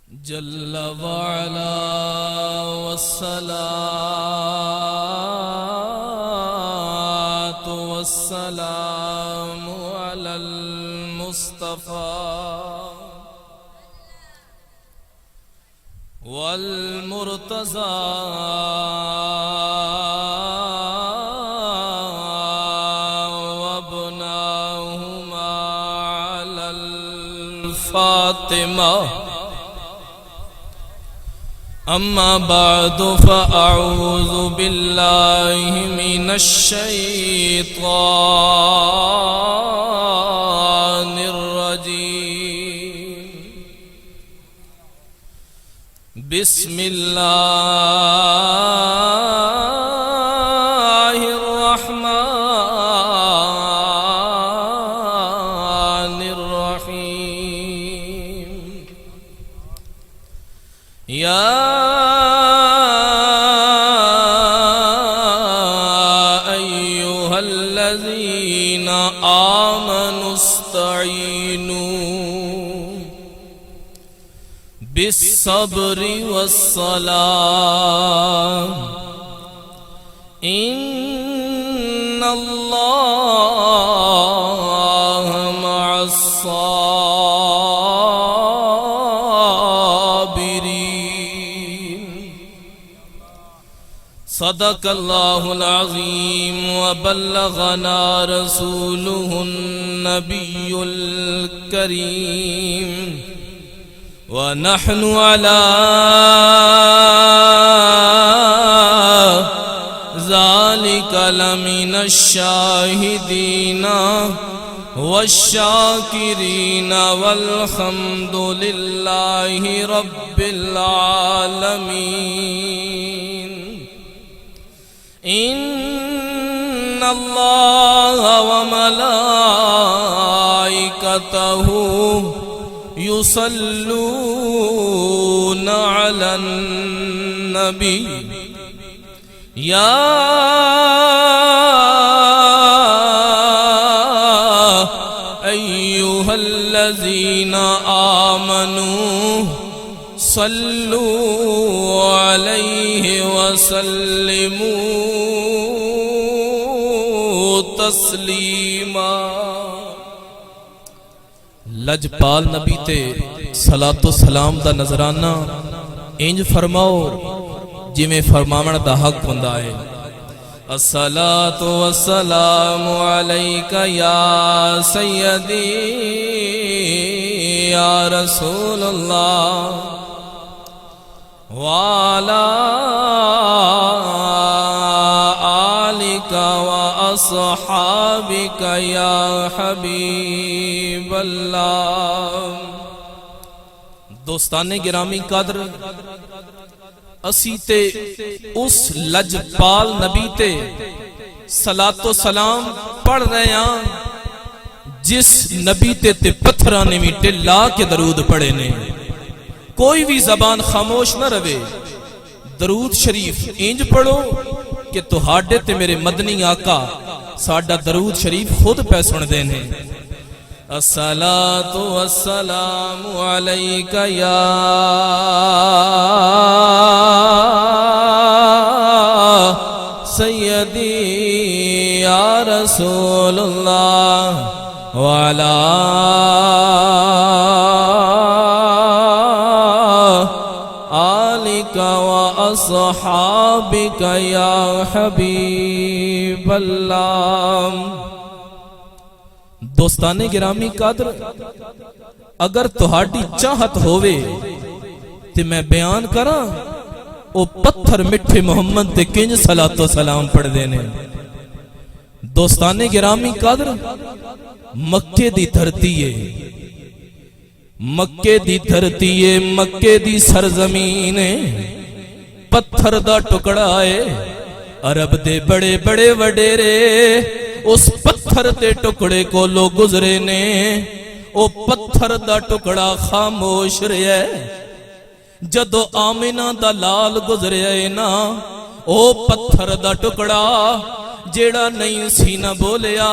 جل وعلا والصلاة والسلام على المصطفى والمرتضى وابناهما على الفاطمة. أما بعد فأعوذ بالله من الشيطان الرجيم. بسم الله الرحمن الرحيم. يا أيها الذين آمنوا استعينوا بالصبر والصلاة إن الله مع الصابرين. صدق الله العظيم وبلغنا رسوله النبي الكريم ونحن على ذلك لمن الشاهدين والشاكرين والحمد لله رب العالمين. إن الله وملائكته يصلون على النبي يا أيها الذين آمنوا صلوا عليه وسلموا تسلیما. لجپال نبی تے صلاۃ و سلام دا نظرانہ انج فرماؤ جی میں فرماون دا حق ہوندا ہے. الصلاۃ والسلام علیک یا سیدی یا رسول اللہ وعلی آلک وأصحابك یا حبیب اللہ. دوستان گرامی قدر، اسی تے اس لجپال نبی تے صلاۃ و سلام پڑھ رہے ہیں جس نبی تے پتھراں نے میٹے لا کے درود پڑھے نے. کوئی بھی زبان خاموش نہ رہے، درود شریف انج پڑھو کہ تہاڈے تے میرے مدنی آقا ساڈا درود شریف خود پہ سن دینے. الصلاۃ والسلام علیک یا سیدی یا رسول اللہ وعلی آلک وأصحابک یا حبیب اللہ. دوستان گرامی قدر، اگر تہاڈی چاہت ہووے تے میں بیان کراں او پتھر مٹھے محمد تے کنج صلاۃ و سلام پڑھ دینے. دوستان گرامی قدر، مکے دی دھرتی ہے، مکے دی دھرتی ہے، مکے دی سرزمین ہے، پتھر دا ٹکڑا ہے. عرب دے بڑے بڑے وڈیرے اس پتھر دے ٹکڑے کو لو گزرے نے. او پتھر دا ٹکڑا خاموش رہے جدو آمینہ دا لال گزرے نا. او پتھر دا ٹکڑا جیڑا نہیں سی نہ بولیا،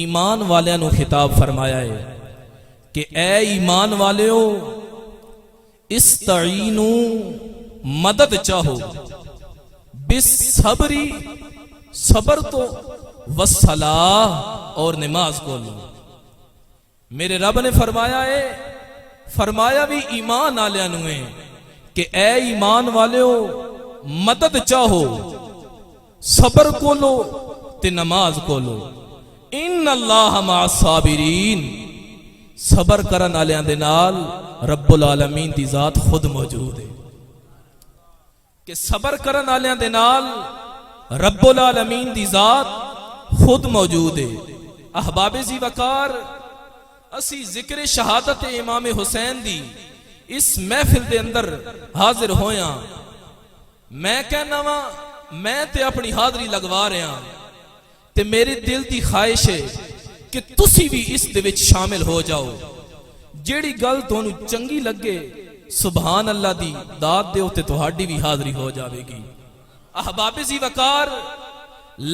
ایمان والیاں نو خطاب فرمایا ہے کہ اے ایمان والیو استعینو مدد چاہو بالصبری صبر تو والصلاۃ اور نماز کو لو. میرے رب نے فرمایا ہے، فرمایا بھی ایمان والوں نے کہ اے ایمان والیو مدد چاہو صبر کو لو تے نماز کو لو. ان اللہ مع الصابرین، صبر کرن والےاں دے نال رب العالمین دی ذات خود موجود ہے کہ صبر کرن والےاں دے نال رب العالمین دی ذات خود موجود ہے. احباب زی وقار، اسی ذکر شہادت امام حسین دی اس محفل دے اندر حاضر ہویاں. میں کہنا وا میں تے اپنی حاضری لگوا رہا تے میرے دل دی خواہش ہے کہ تسی بھی اس دے وچ شامل ہو جاؤ. جیڑی گل تانوں چنگی لگے سبحان اللہ دی داد دیو تے تہاڈی بھی حاضری ہو جاوے گی. احباب زی وقار،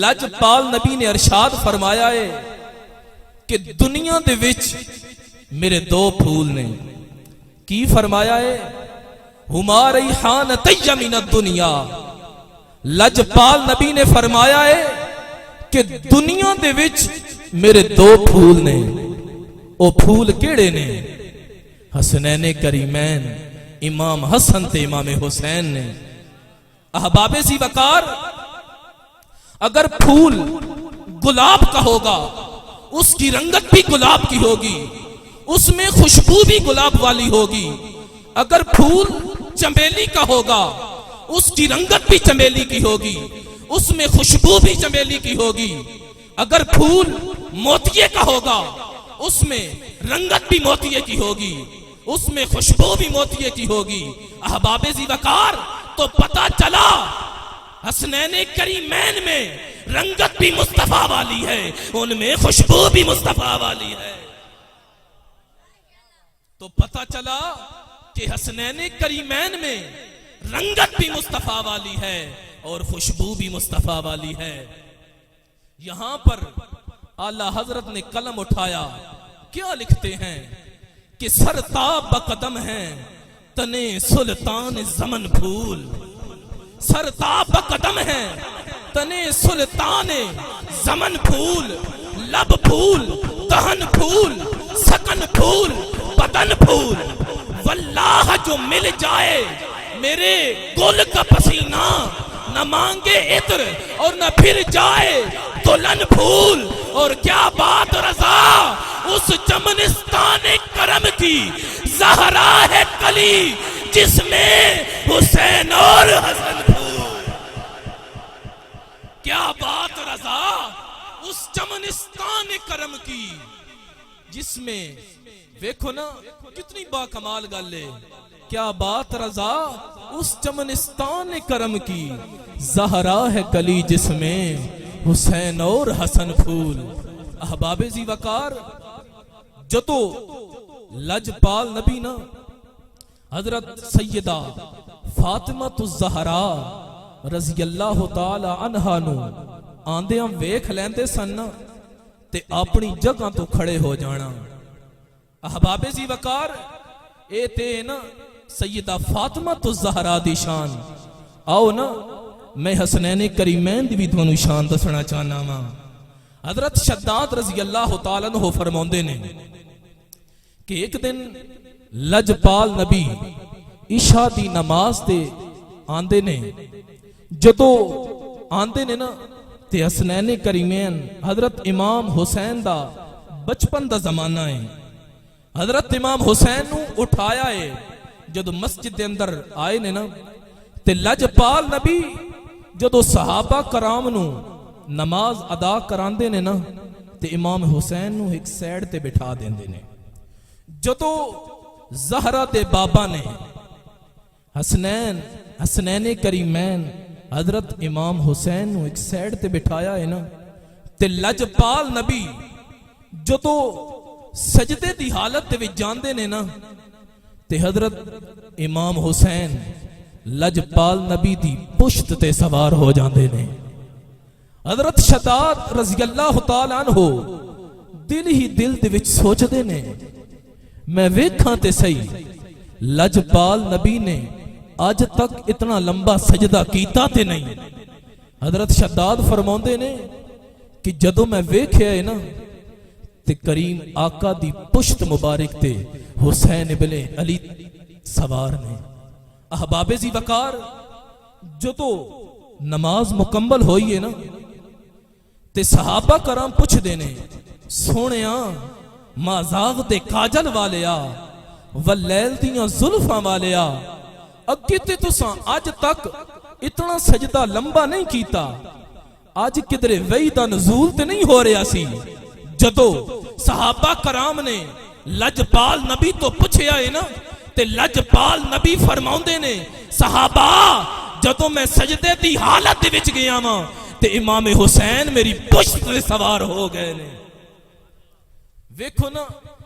لجپال نبی نے ارشاد فرمایا ہے کہ دنیا دے وچ میرے دو پھول نے. کی فرمایا ہے؟ ہما ریحانتی من الدنیا. لجپال نبی نے فرمایا ہے کہ دنیا دے وچ میرے دو پھول نے. او پھول کیڑے نے؟ حسنین کریمین امام حسن تے امام حسین نے. احباب سی وقار، اگر پھول گلاب کا ہوگا اس کی رنگت بھی گلاب کی ہوگی، اس میں خوشبو بھی گلاب والی ہوگی. اگر پھول چمیلی کا ہوگا اس کی رنگت بھی چمیلی کی ہوگی، اس میں خوشبو بھی چمیلی کی ہوگی. اگر پھول موتیے کا ہوگا اس میں رنگت بھی موتیے کی ہوگی، اس میں خوشبو بھی موتیے کی ہوگی. احباب ذی وقار، تو پتہ چلا حسنین کریمین میں رنگت بھی مصطفیٰ والی ہے، ان میں خوشبو بھی مصطفیٰ والی ہے. تو پتہ چلا کہ حسنین کریمین میں رنگت بھی مصطفیٰ والی ہے اور خوشبو بھی مصطفیٰ والی ہے. یہاں پر اعلیٰ حضرت نے قلم اٹھایا، کیا لکھتے ہیں کہ سرتاب بقدم ہیں تنے سلطان زمن پھول. سرتاب بقدم ہیں تنے سلطان زمن پھول. لب پھول، دہن پھول، سکن پھول، بدن پھول. واللہ جو مل جائے میرے گل کا پسینہ، نہ مانگے عطر اور نہ پھر جائے دلہن پھول. اور کیا بات رضا اس چمنستان کرم کی، زہرا ہے کلی جس میں حسین اور حسن پھول. کیا بات رضا اس چمنستان کرم کی جس میں، دیکھو نا کتنی با کمال گل ہے. کیا بات رضا اس چمنستان کرم کی، زہرا ہے کلی جس میں حسین اور حسن پھول. احباب ذی وقار، جدو لجپال نبی نا حضرت سیدہ فاطمہ الزہرا رضی اللہ تعالی عنہا نو آندیاں ویکھ لیندے سن تے اپنی جگہ تو کھڑے ہو جانا. احباب ذی وقار، اے تے نا سیدہ فاطمہ الزہرا دی شان. آؤ نا میں حسنین کریمین دی بھی دونوں شان دسنا چاہنا ماں. حضرت شداد رضی اللہ تعالیٰ عنہ فرماندے نے کہ ایک دن لجپال نبی عشاء دی نماز تے آندے نے. جدو آندے نے نا تے حسنین کریمین حضرت امام حسین دا بچپن دا زمانہ ہے. حضرت امام حسین نو اٹھایا ہے. جدو مسجد دے اندر آئے نے نا تے لجپال نبی جدو صحابہ کرام نو نماز ادا کراندے نے نا تے امام حسین نو ایک سیڈ تے بٹھا دیندے نے. جدو زہرا دے بابا نے حسنین کریمین حضرت امام حسین نو ایک سیڈ تے بٹھایا ہے نا تے لجپال نبی جدو سجدے دی حالت تے وچ جاندے نے نا تے حضرت امام حسین لجپال نبی دی پشت تے سوار ہو جاندے نے. حضرت شداد رضی اللہ تعالیٰ عنہ ਦਿਲ ਹੀ ਦਿਲ ਦੇ ਵਿੱਚ ਸੋਚਦੇ ਨੇ ਮੈਂ ਵੇਖਾਂ ਤੇ ਸਹੀ ਲਜਪਾਲ ਨਬੀ ਨੇ ਅੱਜ ਤੱਕ ਇਤਨਾ ਲੰਬਾ ਸਜਦਾ ਕੀਤਾ ਤੇ ਨਹੀਂ। ਹਜ਼ਰਤ ਸ਼ਦਾਦ ਫਰਮਾਉਂਦੇ ਨੇ ਕਿ ਜਦੋਂ ਮੈਂ ਵੇਖਿਆ ਹੈ ਨਾ ਤੇ ਕਰੀਮ ਆਕਾ ਦੀ ਪੁਸ਼ਤ ਮੁਬਾਰਕ ਤੇ ਹੁਸੈਨ ਇਬਨ ਅਲੀ ਸਵਾਰ ਨੇ। ਅਹਬਾਬੇ ਜੀ ਵਕਾਰ ਜਦੋਂ ਨਮਾਜ਼ ਮੁਕੰਮਲ ਹੋਈ ਹੈ ਨਾ ਤੇ ਸਹਾਬਾ ਕਰਮ ਪੁੱਛਦੇ ਨੇ ਸੋਹਣਿਆ ਮਾਜ਼ਾਗ ਦੇ ਕਾਜਲ ਵਾਲਿਆ ਵਲੈਲ ਦੀਆਂ ਜ਼ੁਲਫਾਂ ਵਾਲਿਆ ਅੱਗੇ ਤੇ ਤੁਸਾਂ ਅੱਜ ਤੱਕ ਇਤਨਾ ਸਜਦਾ ਲੰਬਾ ਨਹੀਂ ਕੀਤਾ, ਅੱਜ ਕਿਧਰੇ ਵਹੀ ਦਾ ਨਜ਼ੂਲ ਤੇ ਨਹੀਂ ਹੋ ਰਿਹਾ ਸੀ। ਜਦੋਂ ਸਹਾਬਾ ਕਰਾਮ ਨੇ ਲਜਪਾਲ ਨਬੀ ਤੋਂ ਪੁੱਛਿਆ ਹੈ ਨਾ ਤੇ ਲਜਪਾਲ ਨਬੀ ਫਰਮਾਉਂਦੇ ਨੇ ਸਹਾਬਾ ਜਦੋਂ ਮੈਂ ਸਜਦੇ ਦੀ ਹਾਲਤ ਦੇ ਵਿੱਚ ਗਿਆ ਵਾਂ ਤੇ ਇਮਾਮ ਹੁਸੈਨ ਮੇਰੀ ਪੁਸ਼ਤ ਤੇ ਸਵਾਰ ਹੋ ਗਏ ਨੇ। ਵੇਖੋ ਨਾ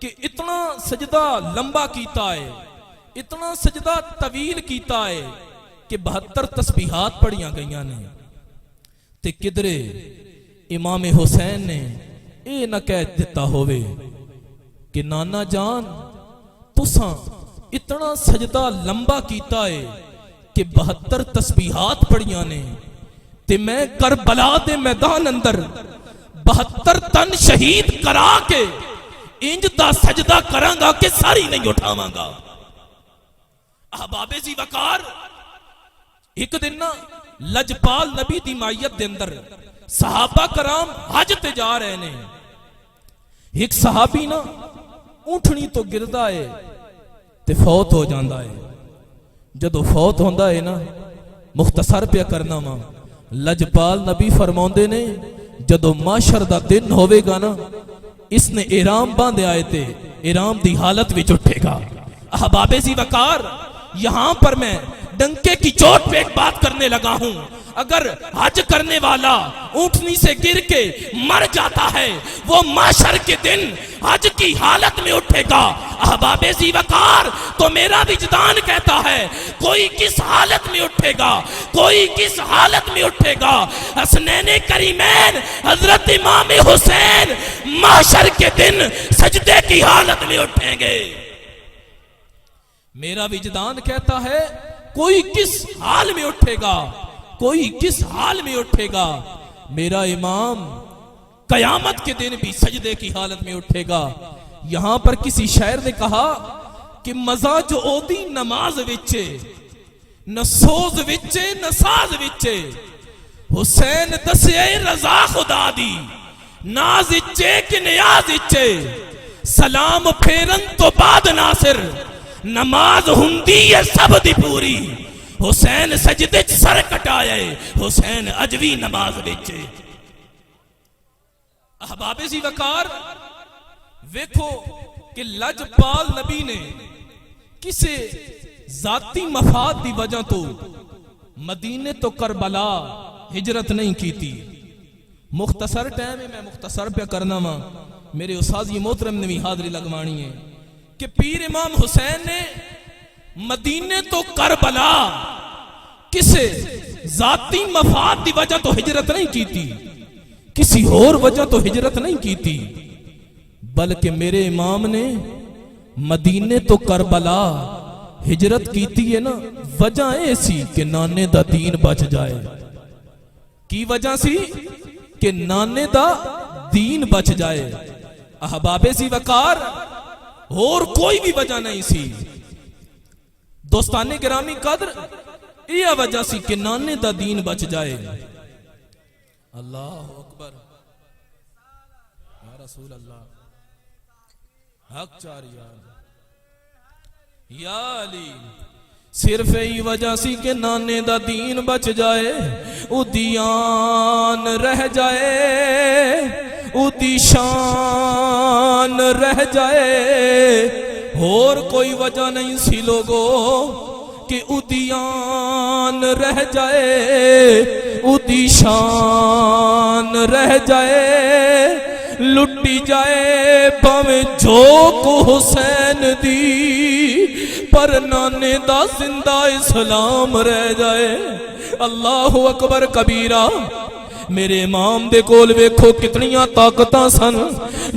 ਕਿ ਇਤਨਾ ਸਜਦਾ ਲੰਬਾ ਕੀਤਾ ਹੈ, ਇਤਨਾ ਸਜਦਾ ਤਵੀਲ ਕੀਤਾ ਹੈ ਕਿ 72 ਤਸਬੀਹਾਤ ਪੜੀਆਂ ਗਈਆਂ ਨੇ ਤੇ ਕਿਧਰੇ ਇਮਾਮ ਹੁਸੈਨ ਨੇ ਇਹ ਨਾ ਕਹਿ ਦਿੱਤਾ ਹੋਵੇ ਕਿ ਨਾਨਾ ਜਾਨ ਤੁਸਾਂ ਇਤਨਾ ਸਜਦਾ ਲੰਬਾ ਕੀਤਾ ਹੈ کہ 72 تسبیحات پڑھیاں نے تے میں کربلا دے میدان اندر 72 تن شہید کرا کے انج دا سجدہ کراں گا کہ ساری نہیں اٹھاواں گا۔ احباب زی وقار ایک دن نا لجپال نبی دی مائیت دے اندر صحابہ کرام حج تے جا رہے نے، ایک صحابی نا اونٹھنی تو گردا ہے تے فوت ہو جاندا ہے۔ جدو فوت ہوندا ہے نا مختصر پیا کرنا وا لجپال نبی فرماؤندے نے جدو معاشر دا دن ہوے گا نا اس نے احرام باندھے آئے تے احرام دی حالت وچ اٹھے گا۔ احباب زی وقار یہاں پر میں ڈنکے کی چوٹ پہ ایک بات کرنے لگا ہوں، اگر حج کرنے والا اونٹنی سے گر کے مر جاتا ہے وہ معاشر کے دن حج کی حالت میں اٹھے گا۔ احباب زی وقار تو میرا وجدان کہتا ہے کوئی کس حالت میں اٹھے گا، کوئی کس حالت میں اٹھے گا۔ حسنین کریمین حضرت امام حسین معاشر کے دن سجدے کی حالت میں اٹھیں گے۔ میرا وجدان کہتا ہے کوئی کس حال میں اٹھے گا، کوئی کس حال میں اٹھے گا۔ میرا امام قیامت کے دن بھی سجدے کی حالت میں اٹھے گا۔ یہاں پر کسی شاعر نے کہا کہ مزہ جو اودی نماز وچے نہ سوز وچے نہ ساز وچے، حسین دسے رضا خدا دی ناز وچے کہ نیاز وچے، سلام پھیرن تو بعد ناصر نماز ہندی ہے سب دی پوری، حسین سجدے سر کٹائے حسین اجوی نماز وچے۔ احباب زی وقار ویکھو کہ لجپال نبی نے کسے ذاتی مفاد دی وجہ تو مدینے تو کربلا ہجرت نہیں کی تھی۔ مختصر ٹائم میں مختصر پہ کرنا ماں میرے استاد یہ محترم نے بھی حاضری لگوانی ہے کہ پیر امام حسین نے مدینے تو کربلا کسے ذاتی مفاد دی وجہ تو ہجرت نہیں کی تھی، کسی اور وجہ تو ہجرت نہیں کی تھی، بلکہ میرے امام نے مدینے تو کربلا ہجرت کی تھی ہے نا وجہ ایسی کہ نانے دا دین بچ جائے۔ کی وجہ سی کہ نانے دا دین بچ جائے۔ احباب زی وقار اور کوئی بھی وجہ نہیں سی، دوستان گرامی قدر یہ وجہ سی کہ نانے دا دین بچ جائے۔ اللہ اکبر یا رسول اللہ حق چاریان یا علی، صرف ای وجہ سی کہ نانے دا دین بچ جائے، او دیان رہ جائے، او دی شان رہ جائے، اور کوئی وجہ نہیں سی لوگو کہ او دیان رہ جائے، او دی شان رہ جائے، لٹی جائے بھویں جو کو حسین دی، پر نانے دا زندہ اسلام رہ جائے۔ اللہ اکبر کبیرہ۔ میرے امام دے کول ویکھو کتنیاں طاقتاں سن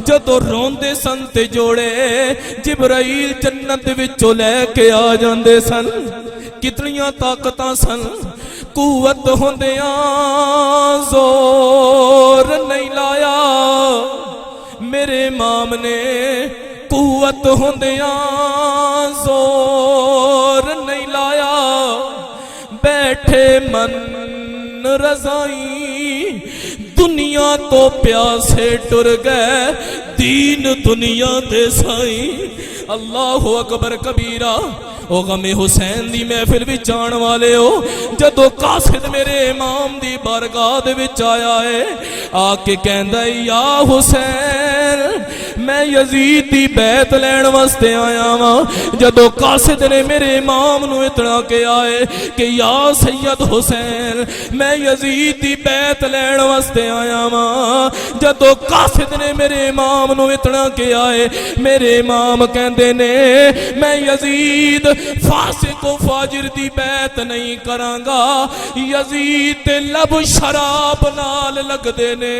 جدوں روندے سن تے جوڑے جبرائیل جنت وچوں لے کے آ جاندے سن کتنیاں طاقتاں سن قوت ہوندیاں زور نہیں لایا میرے امام نے قوت ہوندیاں زور نہیں لایا بیٹھے من رضائی دنیا تو پیاسے ٹر گئے دین دنیا دے سائی اللہ اکبر کبیرہ او غم حسین دی محفل وچ آن والے ہو جدو قاصد میرے امام دی بارگاہ دے وچ آیا ہے آ کے کہندا ہے یا حسین میں یزید دی بیعت لین واسطے آیا ہاں جدو قاصد نے میرے امام نو اتنا کہا ہے کہ یا سید حسین میں یزید دی بیعت لین واسطے آیا ہاں جدو قاصد نے میرے امام نو اتنا کہا ہے میرے امام کہندے نے میں یزید فاسق و فاجر دی بیعت نہیں کراں گا یزید تے لب شراب نال لگ دے نے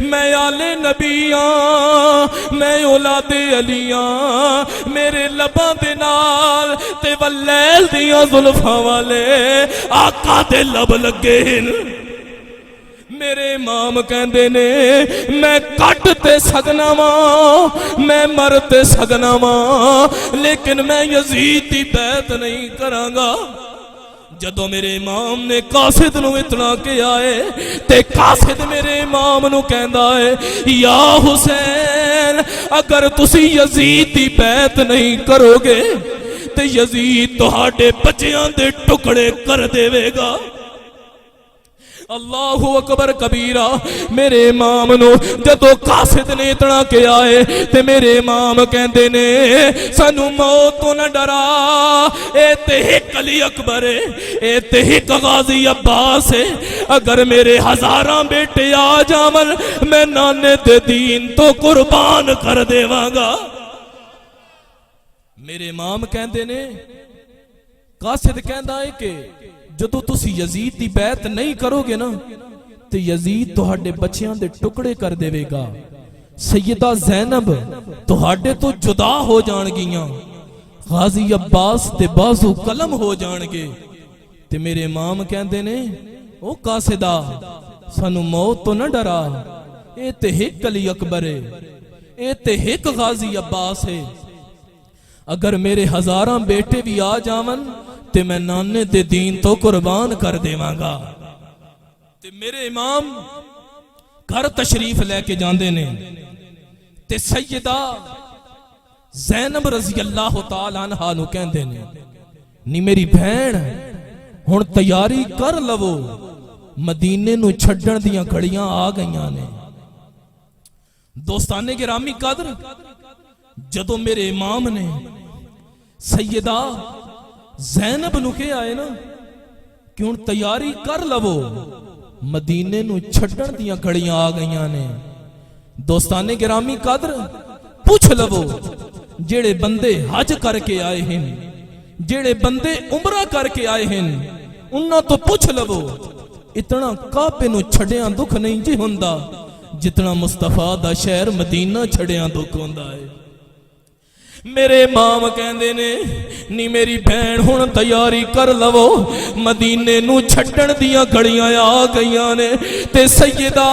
میں آل نبی ہاں میں اولاد علی ہاں میرے لباں دے نال تے واللیل دیاں زلفاں والے آقا دے لب لگے میرے امام کہندے نے میں کٹ تے سگنا ماں میں مر تے سگنا ماں لیکن میں یزید دی بیعت نہیں کراں گا جدو میرے امام نے قاصد نو اتنا کیا ہے تے قاصد میرے امام نو کہندا ہے یا حسین اگر تسی یزید دی بیعت نہیں کرو گے تے یزید تہاڈے بچیاں دے ٹکڑے کر دے گا اللہ اکبر کبیرہ میرے امام نو جدو قاصد نے اتنا کیا ہے تے میرے امام کہندے نے سانو موت تو نہ ڈرا اے تے ہک علی اکبر ہے اے تے ہک غازی عباس ہے اگر میرے ہزاراں بیٹے آ جاون میں نانے دے دین تو قربان کر دیواں گا میرے امام کہندے نے قاصد کہندا ہے کہ جدو تسی یزید دی بیعت نہیں کرو گے نا تے یزید تہاڈے بچیاں دے ٹکڑے کر دے گا سیدہ زینب تہاڈے تو جدا ہو جان گیاں غازی عباس تے بازو قلم ہو جان گے تے میرے امام کہندے نے او قاصدہ سانو موت تو نہ ڈرا اے تے ہک علی اکبر ہے اے تے ہک غازی عباس ہے اگر میرے ہزاراں بیٹے بھی آ جاون تے میں نانے دے دین تو قربان کر دیواں گا تے میرے امام گھر تشریف لے کے جاندے نے تے سیدہ زینب رضی اللہ تعالیٰ عنہ نو کہندے نے نی میری بہن ہن تیاری کر لو مدینے نو چھڈن دیاں گھڑیاں آ گئیاں نے دوستانے گرامی قدر جدو میرے امام نے سیدہ زینب نو کے آئے نا کہ ان تیاری کر لو مدینے نو چھڑن دیاں گھڑیاں آ گئیاں نے دوستانے گرامی قدر پوچھ لو جیڑے بندے حج کر کے آئے ہیں جیڑے بندے عمرہ کر کے آئے ہیں انہاں تو پوچھ لو اتنا کعبے نو چھڑیاں دکھ نہیں جی ہوندا جتنا مصطفیٰ دا شہر مدینہ چھڑیاں دکھ ہوندا ہے میرے امام کہندے نے نی میری بہن ہن تیاری کر لو مدینے نو چھڈن دیاں گھڑیاں آ گئیاں نے تے سیدہ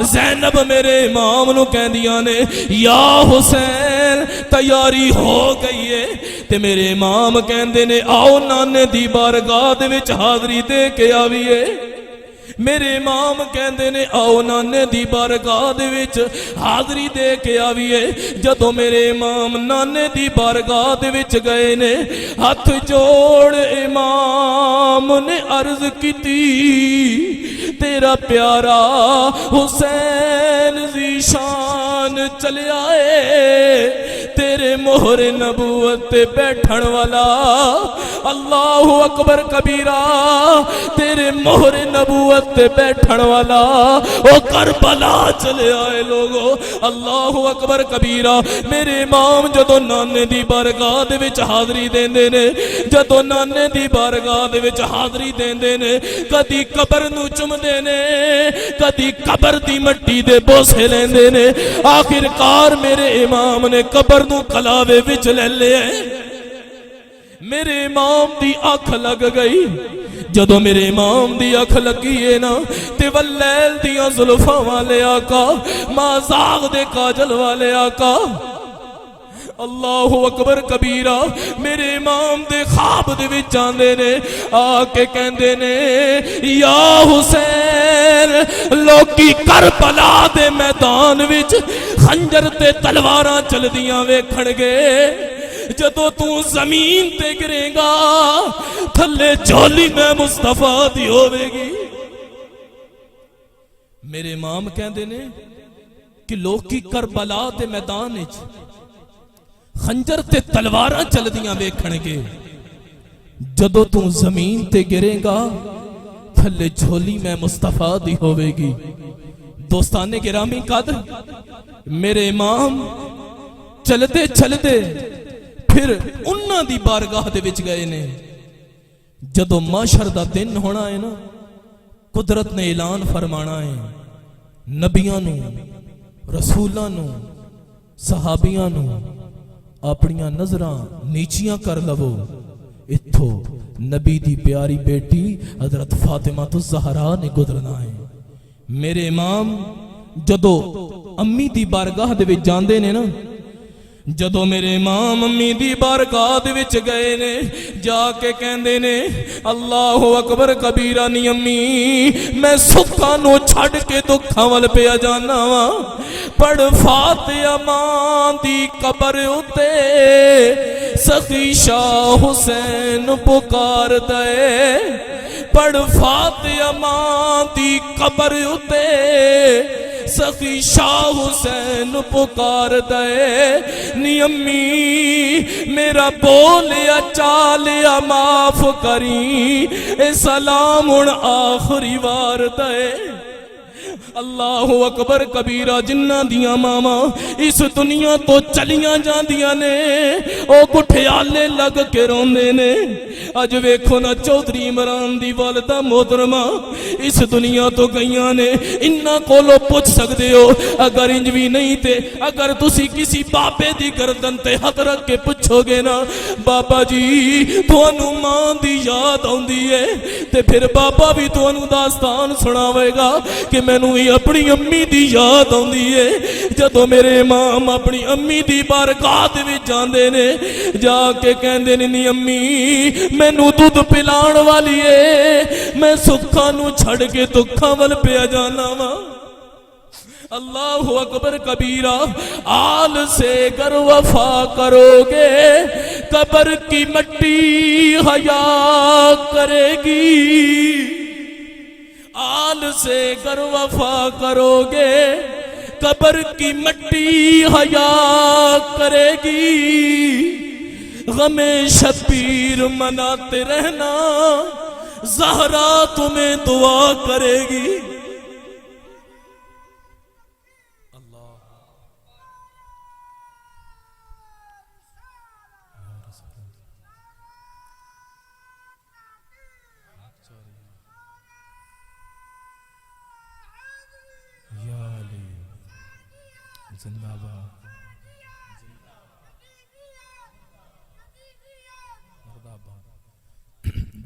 زینب میرے امام نو کہندیاں نے یا حسین تیاری ہو گئی ہے تے میرے امام کہندے نے آؤ نانے دی بارگاہ دے وچ حاضری دے کے آویے میرے امام کہندے نے آؤ نانے دی بارگاہ دے وچ حاضری دے کے آویے جدو میرے امام نانے دی بارگاہ دے وچ گئے نے ہاتھ جوڑ امام نے عرض کیتی تیرا پیارا حسین ذی شان چلیا ہے تیرے مہر نبوت تے بیٹھن والا اللہ اکبر کبیرہ تیرے مہر نبوت تے بیٹھن والا او کربلا چلے آئے لوگو اللہ اکبر کبیرہ میرے امام جدو نانے دی بارگاہ دے وچ حاضری دیندے نے جدو نانے دی بارگاہ دے وچ حاضری دیندے نے کدی قبر نو چمدے نے کدی قبر دی مٹی دے بوسے لیندے نے آخر کار میرے امام نے قبر نو کلاوے وچ لے لیا میرے امام دی آنکھ لگ گئی جدو میرے امام دی آنکھ لگی ہے نا تے واللیل دیاں زلفاں والے آقا مازاغ دے کاجل والے آقا اللہ اکبر کبیرہ میرے امام دے خواب دے وچ جاندے نے آکے کہندے نے یا حسین لوکی کربلا دے میدان وچ خنجر تے تلواراں چلدیاں ویکھن گے جدو تو زمین تے گرے گا تھلے جھولی میں مصطفیٰ دی ہوے گی میرے امام کہندے نے کہ لوکی کربلا دے میدان وچ خنجر تے تلواراں چلدیاں ویکھن گے جدو تو زمین تے گرے گا تھلے جھولی میں مصطفیٰ دی ہوے گی دوستان گرامی قدر میرے امام چلدے چلدے پھر انہاں دی بارگاہ دے وچ گئے نے جدو معاشر دا دن ہونا ہے نا قدرت نے اعلان فرمانا ہے نبیاں نو رسولاں نو صحابیاں نو اپنیاں نظراں نیچیاں کر لو اتھو نبی دی پیاری بیٹی حضرت فاطمہ الزہرا نے گزرنا ہے میرے امام جدو امی دی بارگاہ دے وچ جاندے نے نا جدو میرے امام امی دی بارگاہ دے وچ گئے نے جا کے کہندے نے اللہ اکبر کبیرہ نی امی میں سکھاں نو چھڑ کے دکھاں ول پیا جانا وا پڑھ فاتحہ ماں دی قبر اتے سخی شاہ حسین پکار دے پڑھ فاتحہ ماں دی قبر اتے سخی شاہ حسین پکار دے نی امی میرا بولیا چالیا معاف کری اے سلام ان آخری وار دے اللہ اکبر کبیرہ جنہ دیاں ماما اس دنیا تو چلیاں جان دیاں نے او گٹھیالے لگ کے روندے نے اج ویکھو نا چودھری عمران دی والدہ محترمہ اس دنیا تو گئیاں نے انہاں کولو پوچھ سکدے ہو اگر انج بھی نہیں تے اگر تسی کسی بابے دی گردن تے ہاتھ رکھ کے پوچھو گے نا بابا جی تھانوں ماں دی یاد آوندی ہے تے پھر بابا بھی تھانوں داستان سناوے گا کہ مینوں اپنی امی دی یاد آندی ہے جدو میرے امام اپنی امی دی بارگاہ دے وچ جاندے نے جا کے کہندے نے نی امی مینوں دودھ پلان والی ہے میں سکھاں نو چھڑ کے دکھاں ول پیا جانا وا اللہ اکبر کبیرہ آل سے گر وفا کرو گے قبر کی مٹی حیا کرے گی آل سے گر وفا کرو گے قبر کی مٹی حیا کرے گی غم شبیر مناتے رہنا زہرا تمہیں دعا کرے گی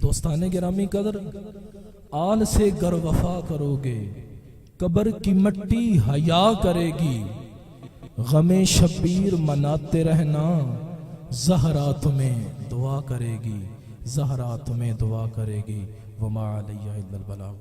دوستان گرامی قدر آل سے گر وفا کرو گے قبر کی مٹی حیا کرے گی غم شبیر مناتے رہنا زہرا تمہیں دعا کرے گی زہرا تمہیں دعا کرے گی وما علیہ الا البلاغ